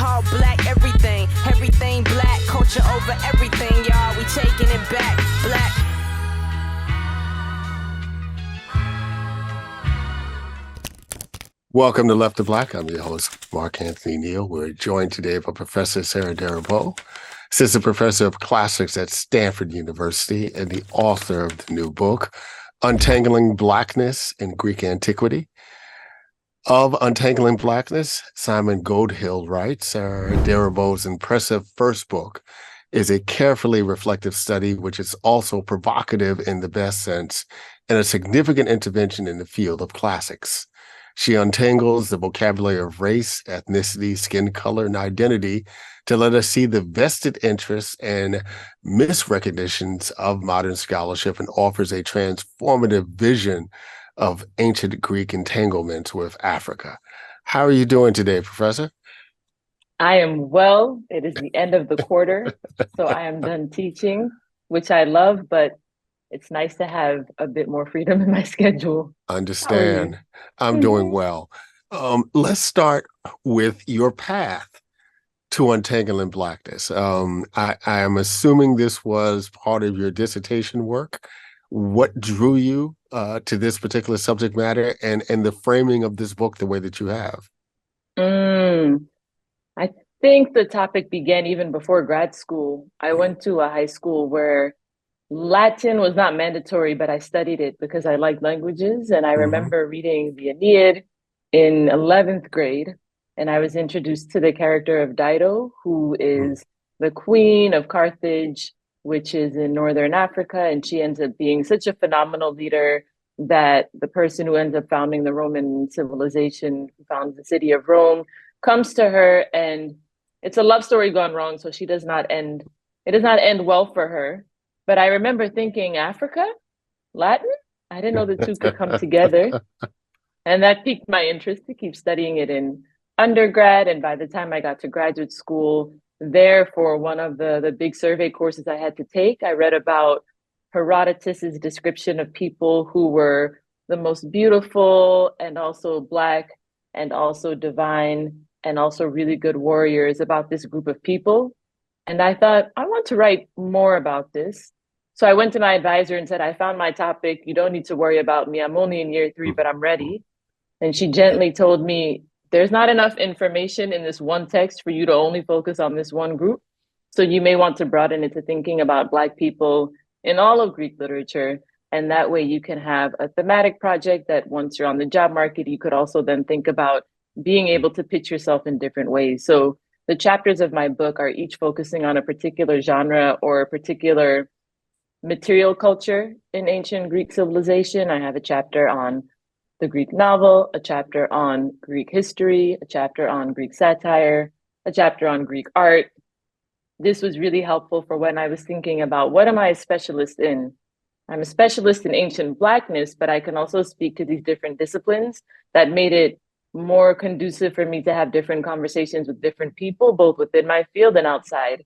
all black, everything. Everything black, culture over everything, y'all. We taking it back, black. Welcome to Left to Black. I'm your host, Mark Anthony Neal. We're joined today by Professor Sarah Derbew, Assistant Professor of Classics at Stanford University and the author of the new book, Untangling Blackness in Greek Antiquity. Of Untangling Blackness, Simon Goldhill writes, Sarah Derebow's impressive first book is a carefully reflective study, which is also provocative in the best sense, and a significant intervention in the field of classics. She untangles the vocabulary of race, ethnicity, skin color, and identity to let us see the vested interests and misrecognitions of modern scholarship and offers a transformative vision of ancient Greek entanglements with Africa. How are you doing today, Professor? I am well. It is the end of the quarter, so I am done teaching, which I love, but it's nice to have a bit more freedom in my schedule. Understand. I'm doing well. Let's start with your path to Untangling Blackness. I am assuming this was part of your dissertation work. What drew you to this particular subject matter and the framing of this book the way that you have? I think the topic began even before grad school. I went to a high school where Latin was not mandatory, but I studied it because I like languages. And I remember reading the Aeneid in 11th grade. And I was introduced to the character of Dido, who is the queen of Carthage, which is in Northern Africa. And she ends up being such a phenomenal leader that the person who ends up founding the Roman civilization, who founds the city of Rome, comes to her. And it's a love story gone wrong. So it does not end well for her. But I remember thinking, Africa? Latin? I didn't know the two could come together. And that piqued my interest to keep studying it in undergrad. And by the time I got to graduate school, there for one of the big survey courses I had to take, I read about Herodotus's description of people who were the most beautiful and also Black and also divine and also really good warriors about this group of people. And I thought, I want to write more about this. So I went to my advisor and said, I found my topic. You don't need to worry about me. I'm only in year 3, but I'm ready. And she gently told me, there's not enough information in this one text for you to only focus on this one group. So you may want to broaden it to thinking about Black people in all of Greek literature. And that way you can have a thematic project that once you're on the job market, you could also then think about being able to pitch yourself in different ways. So the chapters of my book are each focusing on a particular genre or a particular material culture in ancient Greek civilization. I have a chapter on the Greek novel, a chapter on Greek history, a chapter on Greek satire, a chapter on Greek art. This was really helpful for when I was thinking about what am I a specialist in? I'm a specialist in ancient Blackness, but I can also speak to these different disciplines that made it more conducive for me to have different conversations with different people, both within my field and outside.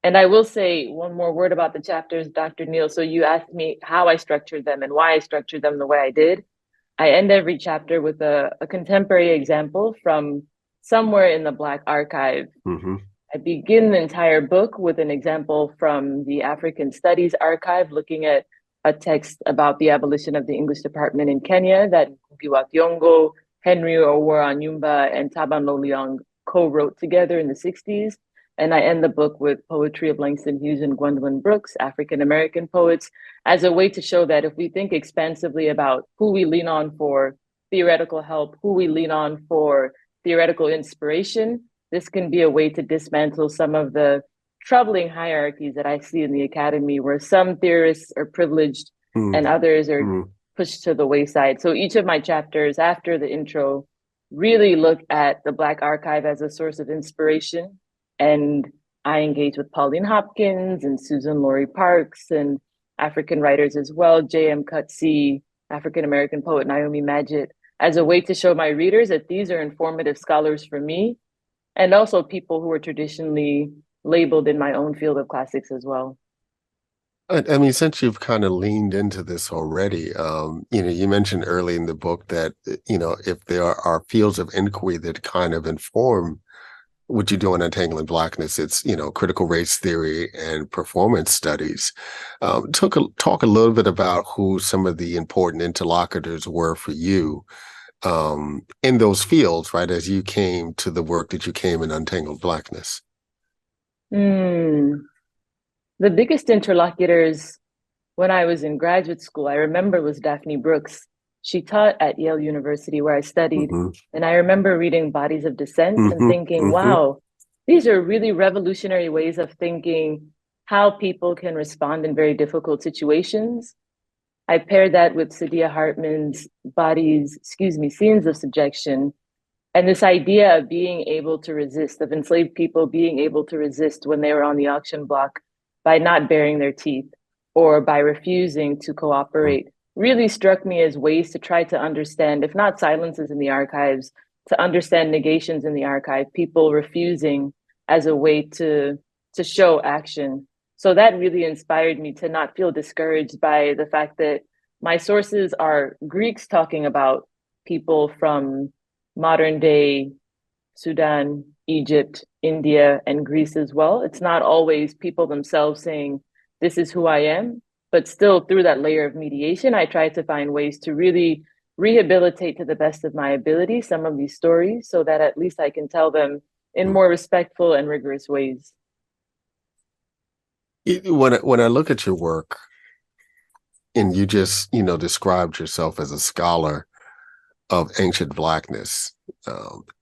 And I will say one more word about the chapters, Dr. Neal. So you asked me how I structured them and why I structured them the way I did. I end every chapter with a contemporary example from somewhere in the Black archive. I begin the entire book with an example from the African Studies archive, looking at a text about the abolition of the English department in Kenya that Ngugi wa Thiong'o, Henry Owora Nyumba, and Taban Loliang co-wrote together in the 60s. And I end the book with poetry of Langston Hughes and Gwendolyn Brooks, African-American poets, as a way to show that if we think expansively about who we lean on for theoretical help, who we lean on for theoretical inspiration, this can be a way to dismantle some of the troubling hierarchies that I see in the academy, where some theorists are privileged and others are pushed to the wayside. So each of my chapters after the intro really look at the Black archive as a source of inspiration. And I engage with Pauline Hopkins and Susan Laurie Parks and African writers as well, J.M. Coetzee, African-American poet Naomi Magid, as a way to show my readers that these are informative scholars for me, and also people who are traditionally labeled in my own field of classics as well. I mean, since you've kind of leaned into this already, you mentioned early in the book that, if there are fields of inquiry that kind of inform what you do in Untangling Blackness, it's, critical race theory and performance studies. Talk a little bit about who some of the important interlocutors were for you in those fields, right, as you came to the work that you came in Untangled Blackness. The biggest interlocutors when I was in graduate school, I remember, was Daphne Brooks. She taught at Yale University where I studied. Mm-hmm. And I remember reading Bodies of Dissent and thinking, mm-hmm. wow, these are really revolutionary ways of thinking how people can respond in very difficult situations. I paired that with Saidiya Hartman's Scenes of Subjection, and this idea of being able to resist, of enslaved people being able to resist when they were on the auction block by not baring their teeth or by refusing to cooperate, really struck me as ways to try to understand, if not silences in the archives, to understand negations in the archive, people refusing as a way to show action. So that really inspired me to not feel discouraged by the fact that my sources are Greeks talking about people from modern day Sudan, Egypt, India, and Greece as well. It's not always people themselves saying, this is who I am, but still through that layer of mediation, I try to find ways to really rehabilitate to the best of my ability some of these stories so that at least I can tell them in more respectful and rigorous ways. When I look at your work, and you just, described yourself as a scholar of ancient Blackness,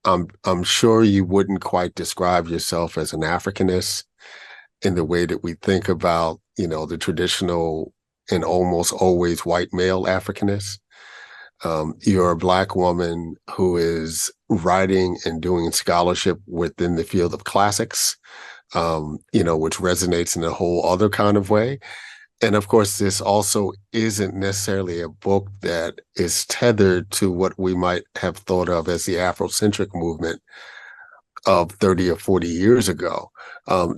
I'm sure you wouldn't quite describe yourself as an Africanist in the way that we think about, the traditional and almost always white male Africanist. You're a Black woman who is writing and doing scholarship within the field of classics, which resonates in a whole other kind of way. And of course, this also isn't necessarily a book that is tethered to what we might have thought of as the Afrocentric movement of 30 or 40 years ago.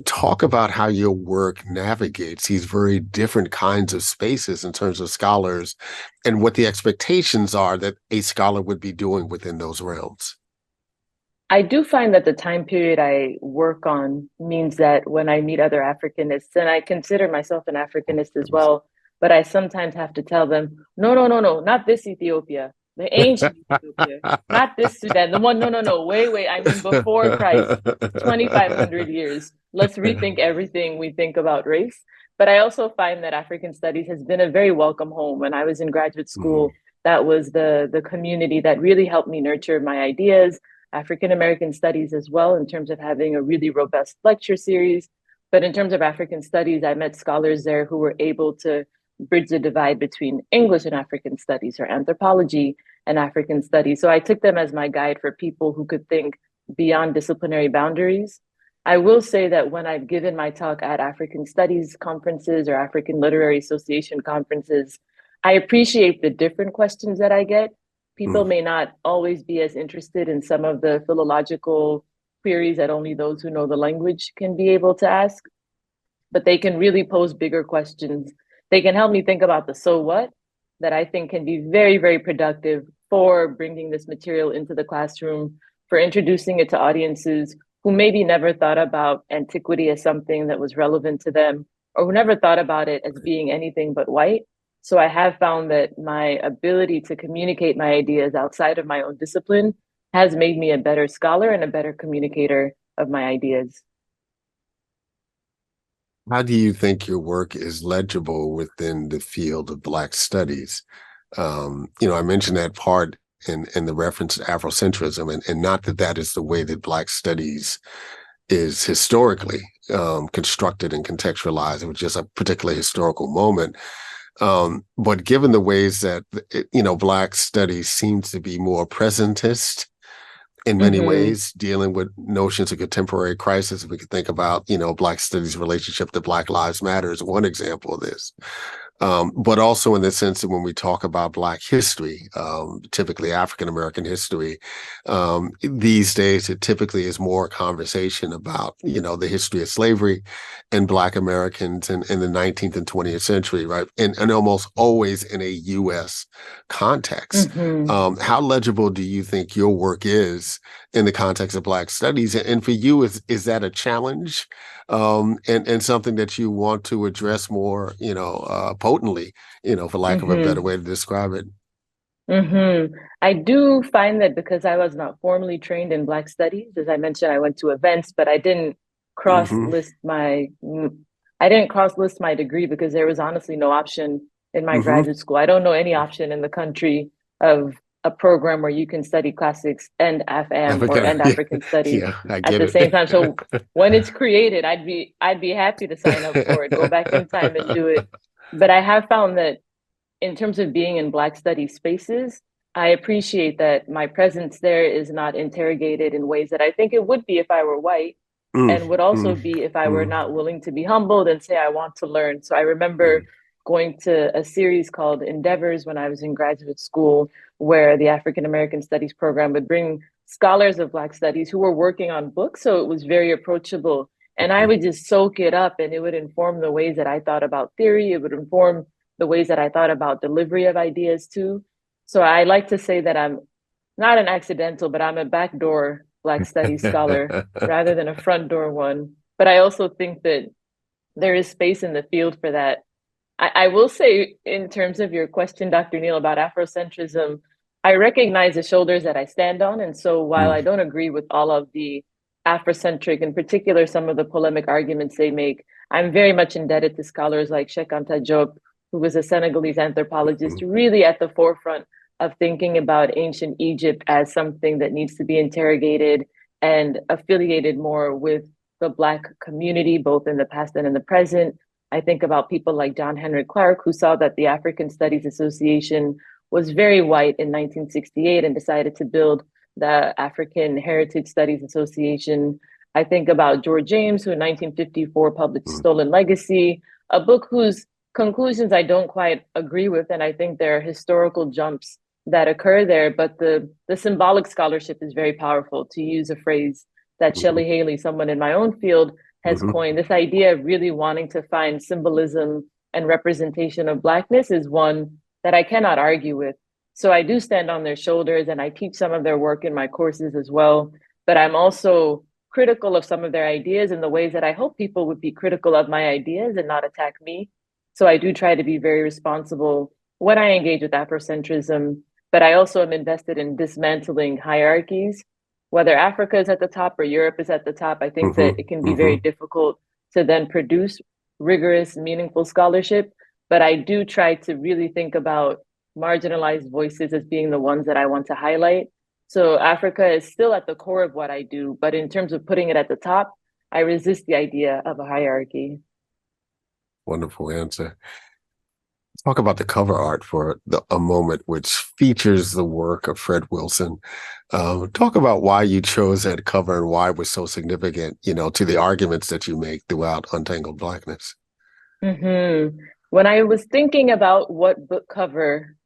Talk about how your work navigates these very different kinds of spaces in terms of scholars and what the expectations are that a scholar would be doing within those realms. I do find that the time period I work on means that when I meet other Africanists, and I consider myself an Africanist as well, but I sometimes have to tell them, no, not this Ethiopia, the ancient Ethiopia, not this Sudan, the one, no, wait, I mean before Christ, 2,500 years. Let's rethink everything we think about race. But I also find that African studies has been a very welcome home. When I was in graduate school, that was the community that really helped me nurture my ideas. African American studies as well, in terms of having a really robust lecture series. But in terms of African studies, I met scholars there who were able to bridge the divide between English and African studies, or anthropology and African studies. So I took them as my guide for people who could think beyond disciplinary boundaries. I will say that when I've given my talk at African studies conferences or African Literary Association conferences, I appreciate the different questions that I get. People may not always be as interested in some of the philological queries that only those who know the language can be able to ask, but they can really pose bigger questions. They can help me think about the so what that I think can be very, very productive for bringing this material into the classroom, for introducing it to audiences who maybe never thought about antiquity as something that was relevant to them, or who never thought about it as being anything but white. So I have found that my ability to communicate my ideas outside of my own discipline has made me a better scholar and a better communicator of my ideas. How do you think your work is legible within the field of Black studies? I mentioned that part in the reference to Afrocentrism, and not that is the way that Black studies is historically constructed and contextualized. It was just a particular historical moment. But given the ways that, Black studies seems to be more presentist in many ways, dealing with notions of contemporary crisis, we could think about, Black studies relationship to Black Lives Matter is one example of this. but also in the sense that when we talk about Black history, typically African-American history, these days it typically is more a conversation about, the history of slavery and Black Americans in the 19th and 20th century, right? And almost always in a U.S. context. Mm-hmm. How legible do you think your work is in the context of Black studies? And for you, is that a challenge? And something that you want to address more, potently, for lack of a better Mm-hmm. way to describe it. Mm-hmm. I do find that because I was not formally trained in Black studies, as I mentioned, I went to events, but I didn't cross Mm-hmm. list my I didn't cross list my degree because there was honestly no option in my Mm-hmm. graduate school. I don't know any option in the country of a program where you can study classics and AFAM or African, and African studies yeah, I at get the same time. it. So when it's created, I'd be happy to sign up for it, go back in time and do it. But I have found that in terms of being in Black studies spaces, I appreciate that my presence there is not interrogated in ways that I think it would be if I were white, Mm, and would also mm, be if I were mm, not willing to be humbled and say, I want to learn. So I remember mm, going to a series called Endeavors when I was in graduate school, where the African American Studies program would bring scholars of Black studies who were working on books. So it was very approachable. And I mm, would just soak it up, and it would inform the ways that I thought about theory. It would inform the ways that I thought about delivery of ideas too. So I like to say that I'm not an accidental, but I'm a backdoor Black studies scholar rather than a front door one. But I also think that there is space in the field for that. I will say, in terms of your question, Dr. Neal, about Afrocentrism, I recognize the shoulders that I stand on. And so while mm, I don't agree with all of the Afrocentric, in particular, some of the polemic arguments they make, I'm very much indebted to scholars like Cheikh Anta Diop, who was a Senegalese anthropologist, mm, really at the forefront of thinking about ancient Egypt as something that needs to be interrogated and affiliated more with the Black community, both in the past and in the present. I think about people like John Henrik Clarke, who saw that the African Studies Association was very white in 1968 and decided to build the African Heritage Studies Association. I think about George James, who in 1954 published mm, Stolen Legacy, a book whose conclusions I don't quite agree with, and I think there are historical jumps that occur there, but the symbolic scholarship is very powerful, to use a phrase that mm, Shelley Haley, someone in my own field, has mm, coined. This idea of really wanting to find symbolism and representation of Blackness is one that I cannot argue with. So I do stand on their shoulders, and I teach some of their work in my courses as well. But I'm also critical of some of their ideas in the ways that I hope people would be critical of my ideas and not attack me. So I do try to be very responsible when I engage with Afrocentrism, but I also am invested in dismantling hierarchies. Whether Africa is at the top or Europe is at the top, I think that mm, it can be very mm, difficult to then produce rigorous, meaningful scholarship. But I do try to really think about marginalized voices as being the ones that I want to highlight. So Africa is still at the core of what I do, but in terms of putting it at the top, I resist the idea of a hierarchy. Wonderful answer. Talk about the cover art for a moment, which features the work of Fred Wilson. Talk about why you chose that cover and why it was so significant, to the arguments that you make throughout Untangled Blackness. Mm-hmm. When I was thinking about what book cover,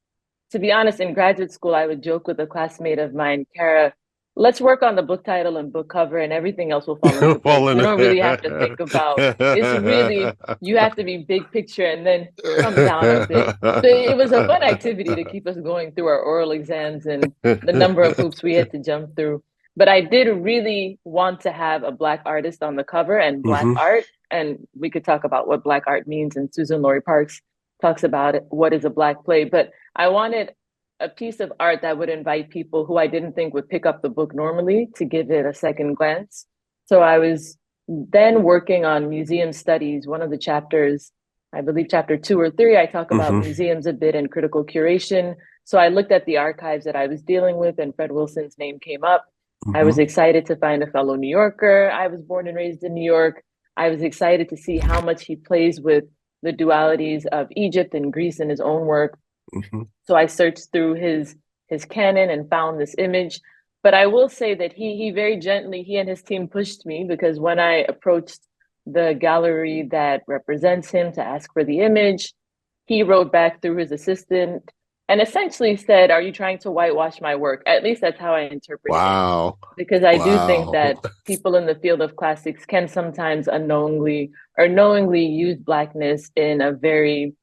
to be honest, in graduate school, I would joke with a classmate of mine, Kara, let's work on the book title and book cover, and everything else will fall into place. We don't really have to think about it's really, you have to be big picture and then come down a bit. So it was a fun activity to keep us going through our oral exams and the number of hoops we had to jump through. But I did really want to have a Black artist on the cover and Black Hmm. art. And we could talk about what Black art means. And Susan Laurie Parks talks about it, what is a Black play. But I wanted a piece of art that would invite people who I didn't think would pick up the book normally to give it a second glance. So I was then working on museum studies. One of the chapters, I believe chapter 2 or 3, I talk about Hmm. museums a bit and critical curation. So I looked at the archives that I was dealing with, and Fred Wilson's name came up. I was Hmm. excited to find a fellow New Yorker. I was born and raised in New York. I was excited to see how much he plays with the dualities of Egypt and Greece in his own work. Hmm. So I searched through his canon and found this image. But I will say that he very gently, he and his team pushed me, because when I approached the gallery that represents him to ask for the image, he wrote back through his assistant and essentially said, "Are you trying to whitewash my work?" At least that's how I interpreted it. Wow. Because I do think Wow. that people in the field of classics can sometimes unknowingly or knowingly use Blackness in a very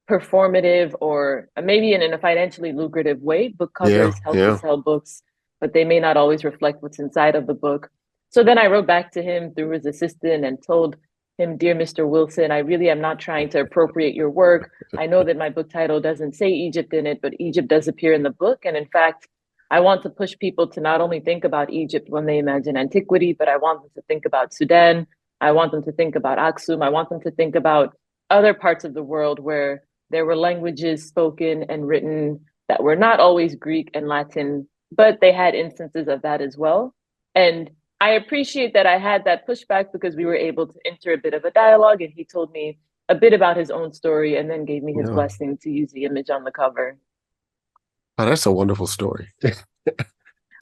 performative or maybe in a financially lucrative way. Book Yeah, covers help to yeah. sell books, but they may not always reflect what's inside of the book. So then I wrote back to him through his assistant and told him, "Dear Mr. Wilson, I really am not trying to appropriate your work. I know that my book title doesn't say Egypt in it, but Egypt does appear in the book. And in fact, I want to push people to not only think about Egypt when they imagine antiquity, but I want them to think about Sudan. I want them to think about Aksum. I want them to think about other parts of the world where there were languages spoken and written that were not always Greek and Latin, but they had instances of that as well." And I appreciate that I had that pushback because we were able to enter a bit of a dialogue, and he told me a bit about his own story and then gave me his Yeah. blessing to use the image on the cover. Oh, that's a wonderful story.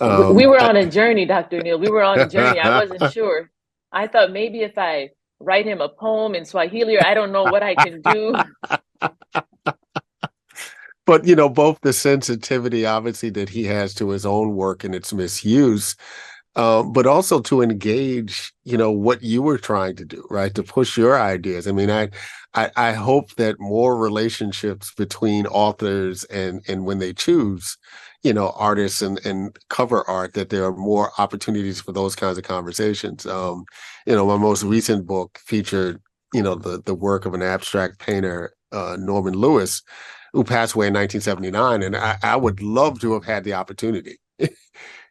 We were I- on a journey, Dr. Neal. We were on a journey. I wasn't sure. I thought maybe if I write him a poem in Swahili, or I don't know what I can do. But you know, both the sensitivity, obviously, that he has to his own work and its misuse, but also to engage, you know, what you were trying to do, right? To push your ideas. I mean, I hope that more relationships between authors and when they choose, you know, artists and cover art, that there are more opportunities for those kinds of conversations. You know, my most recent book featured, you know, the work of an abstract painter, Norman Lewis, who passed away in 1979. And I would love to have had the opportunity,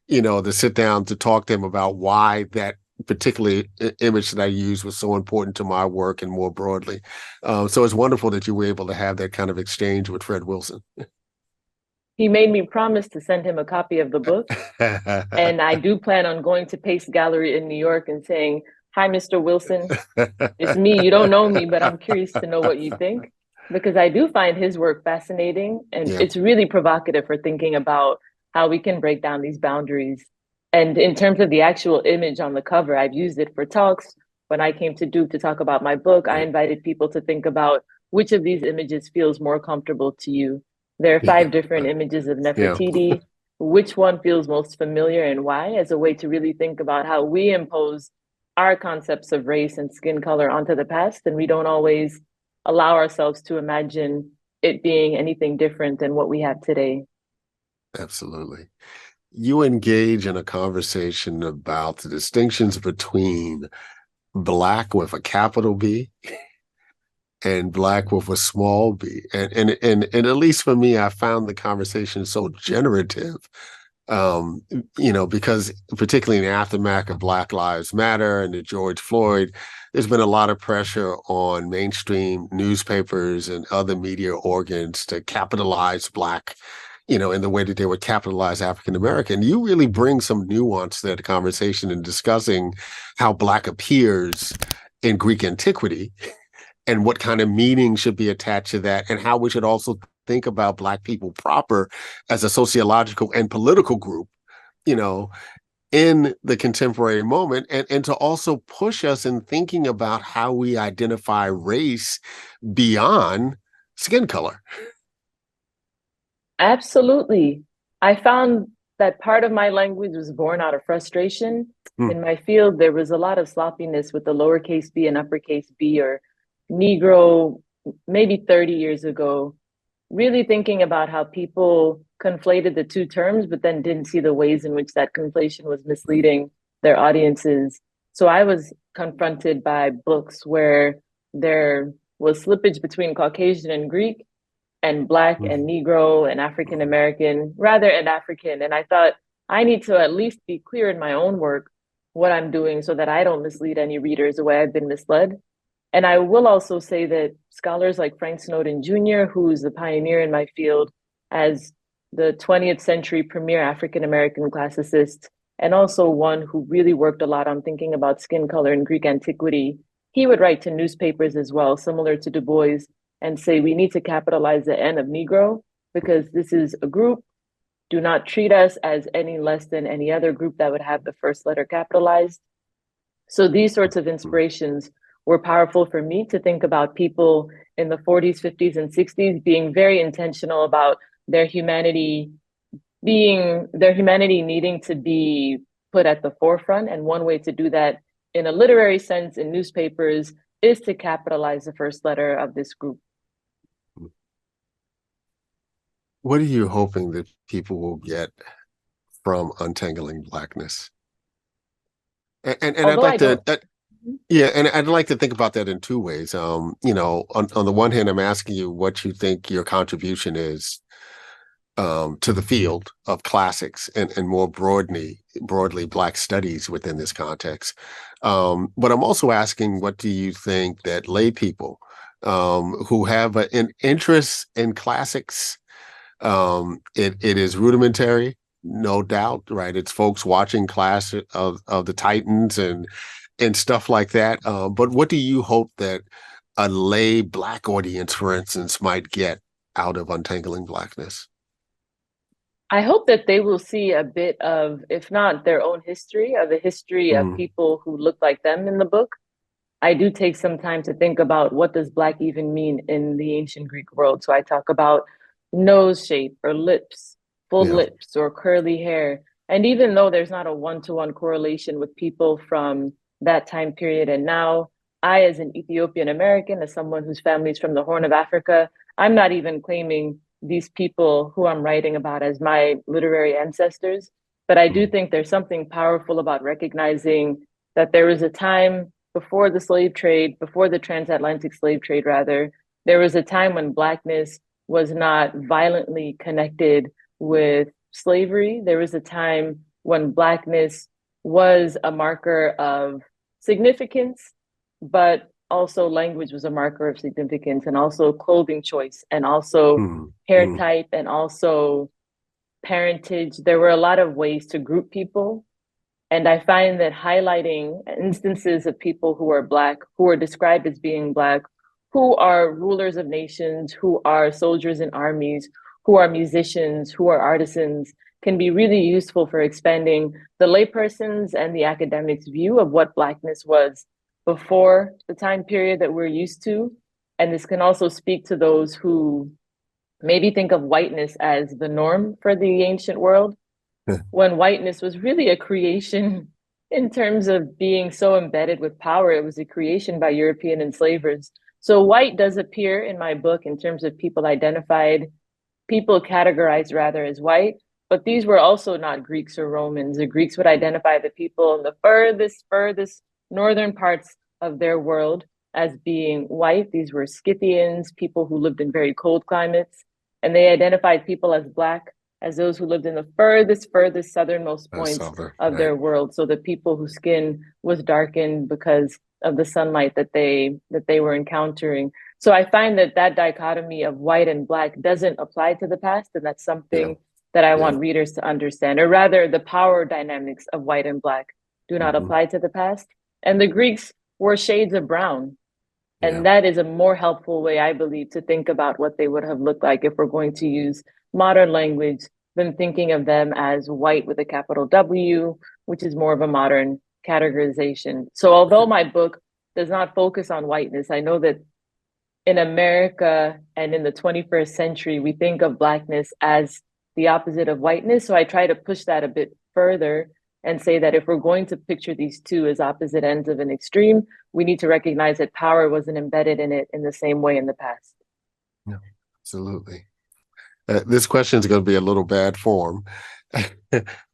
you know, to sit down to talk to him about why that particular image that I used was so important to my work and more broadly. So it's wonderful that you were able to have that kind of exchange with Fred Wilson. He made me promise to send him a copy of the book. And I do plan on going to Pace Gallery in New York and saying, "Hi, Mr. Wilson. It's me. You don't know me, but I'm curious to know what you think." Because I do find his work fascinating and Yeah. it's really provocative for thinking about how we can break down these boundaries. And in terms of the actual image on the cover, I've used it for talks. When I came to Duke to talk about my book, I invited people to think about which of these images feels more comfortable to you. There are Yeah. 5 different images of Yeah. Nefertiti. Which one feels most familiar and why, as a way to really think about how we impose our concepts of race and skin color onto the past, and we don't always allow ourselves to imagine it being anything different than what we have today. Absolutely. You engage in a conversation about the distinctions between Black with a capital B and Black with a small b. And at least for me, I found the conversation so generative, you know, because particularly in the aftermath of Black Lives Matter and the George Floyd, there's been a lot of pressure on mainstream newspapers and other media organs to capitalize Black, you know, in the way that they would capitalize African American. You really bring some nuance to that conversation in discussing how Black appears in Greek antiquity and what kind of meaning should be attached to that, and how we should also think about Black people proper as a sociological and political group, you know, in the contemporary moment, and to also push us in thinking about how we identify race beyond skin color. Absolutely. I found that part of my language was born out of frustration. Hmm. In my field, there was a lot of sloppiness with the lowercase b and uppercase b, or Negro, maybe 30 years ago, really thinking about how people conflated the two terms, but then didn't see the ways in which that conflation was misleading their audiences. So I was confronted by books where there was slippage between Caucasian and Greek, and Black and Negro and African American, rather, and African. And I thought, I need to at least be clear in my own work what I'm doing so that I don't mislead any readers the way I've been misled. And I will also say that scholars like Frank Snowden Jr., who's a pioneer in my field as the 20th century premier African American classicist, and also one who really worked a lot on thinking about skin color in Greek antiquity, he would write to newspapers as well, similar to Du Bois, and say, we need to capitalize the N of Negro because this is a group. Do not treat us as any less than any other group that would have the first letter capitalized. So these sorts of inspirations were powerful for me to think about people in the 40s, 50s, and 60s being very intentional about their humanity needing to be put at the forefront. And one way to do that in a literary sense in newspapers is to capitalize the first letter of this group. What are you hoping that people will get from Untangling Blackness? And I'd Although I like to, don't, yeah, and I'd like to think about that in two ways. On the one hand, I'm asking you what you think your contribution is to the field of classics and more broadly Black studies within this context. But I'm also asking, what do you think that lay people who have an interest in classics, it is rudimentary, no doubt, right? It's folks watching class of the Titans and stuff like that. But what do you hope that a lay Black audience, for instance, might get out of Untangling Blackness? I hope that they will see a bit of, if not their own history, of the history of people who look like them in the book. I do take some time to think about what does Black even mean in the ancient Greek world. So I talk about nose shape or lips, full Yeah. lips or curly hair. And even though there's not a one-to-one correlation with people from that time period and now, I, as an Ethiopian American, as someone whose family is from the Horn of Africa, I'm not even claiming these people who I'm writing about as my literary ancestors. But I do think there's something powerful about recognizing that there was a time before the slave trade, before the transatlantic slave trade, rather, there was a time when Blackness was not violently connected with slavery. There was a time when Blackness was a marker of significance, but also language was a marker of significance, and also clothing choice, and also hair type, and also parentage. There were a lot of ways to group people. And I find that highlighting instances of people who are Black, who are described as being Black, who are rulers of nations, who are soldiers in armies, who are musicians, who are artisans, can be really useful for expanding the layperson's and the academic's view of what Blackness was before the time period that we're used to. And this can also speak to those who maybe think of whiteness as the norm for the ancient world, when whiteness was really a creation in terms of being so embedded with power. It was a creation by European enslavers. So white does appear in my book in terms of people categorized rather as white, but these were also not Greeks or Romans. The Greeks would identify the people in the furthest northern parts of their world as being white. These were Scythians, people who lived in very cold climates, and they identified people as Black as those who lived in the furthest southernmost points of their world. So the people whose skin was darkened because of the sunlight that they were encountering. So I find that dichotomy of white and Black doesn't apply to the past, and that's something that I want readers to understand, or rather the power dynamics of white and Black do not apply to the past. And the Greeks were shades of brown. And that is a more helpful way, I believe, to think about what they would have looked like if we're going to use modern language than thinking of them as white with a capital W, which is more of a modern categorization. So although my book does not focus on whiteness, I know that in America and in the 21st century, we think of Blackness as the opposite of whiteness. So I try to push that a bit further and say that if we're going to picture these two as opposite ends of an extreme, we need to recognize that power wasn't embedded in it in the same way in the past. Yeah, absolutely. This question is going to be a little bad form.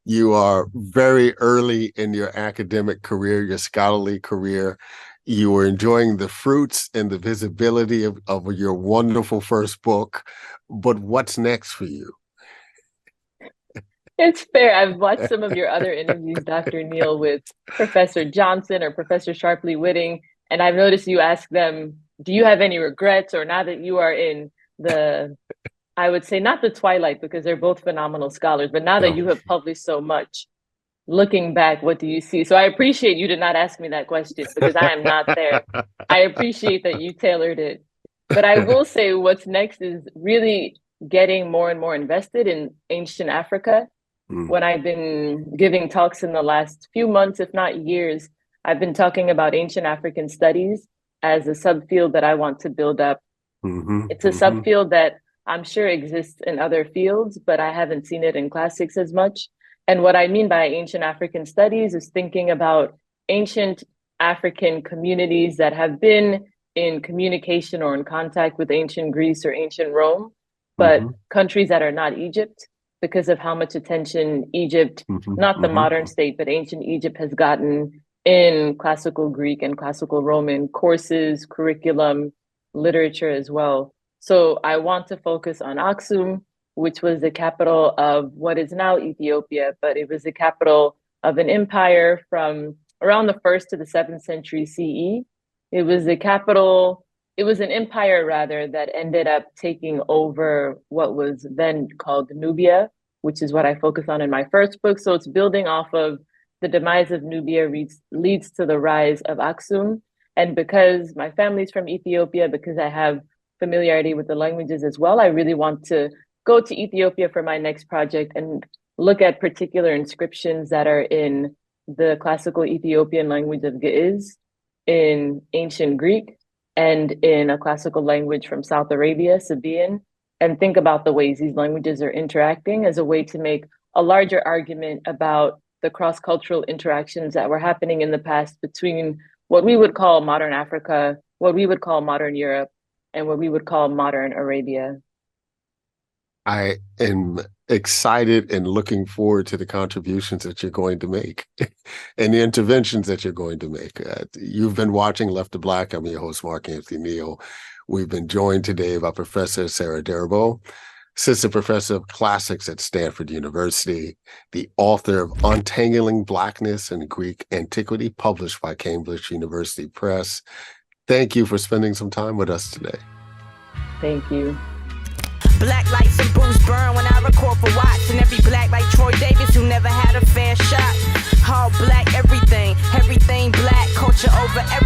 You are very early in your academic career, your scholarly career. You were enjoying the fruits and the visibility of your wonderful first book. But what's next for you? It's fair. I've watched some of your other interviews, Dr. Neal, with Professor Johnson or Professor Sharpley Whitting, and I've noticed you ask them, do you have any regrets? Or now that you are in the, I would say not the twilight, because they're both phenomenal scholars, but now that you have published so much, looking back, what do you see? So I appreciate you did not ask me that question, because I am not there. I appreciate that you tailored it. But I will say what's next is really getting more and more invested in ancient Africa. When I've been giving talks in the last few months, if not years, I've been talking about ancient African studies as a subfield that I want to build up. It's a subfield that I'm sure exists in other fields, but I haven't seen it in classics as much. And what I mean by ancient African studies is thinking about ancient African communities that have been in communication or in contact with ancient Greece or ancient Rome, but countries that are not Egypt, because of how much attention Egypt, not the modern state, but ancient Egypt has gotten in classical Greek and classical Roman courses, curriculum, literature as well. So I want to focus on Aksum, which was the capital of what is now Ethiopia, but it was the capital of an empire from around the 1st to the 7th century CE. It was the capital, it was an empire rather, that ended up taking over what was then called Nubia, which is what I focus on in my first book. So it's building off of the demise of Nubia leads to the rise of Aksum. And because my family's from Ethiopia, because I have familiarity with the languages as well, I really want to go to Ethiopia for my next project and look at particular inscriptions that are in the classical Ethiopian language of Ge'ez, in ancient Greek, and in a classical language from South Arabia, Sabaean, and think about the ways these languages are interacting as a way to make a larger argument about the cross-cultural interactions that were happening in the past between what we would call modern Africa, what we would call modern Europe, and what we would call modern Arabia. I am excited and looking forward to the contributions that you're going to make and the interventions that you're going to make. You've been watching Left to Black. I'm your host, Mark Anthony Neal. We've been joined today by Professor Sarah Derbew, Assistant Professor of Classics at Stanford University, the author of Untangling Blackness and Greek Antiquity, published by Cambridge University Press. Thank you for spending some time with us today. Thank you. Black lights and booze burn when I record for Watts, and every black like Troy Davis who never had a fair shot. All black everything, everything black, culture over everything.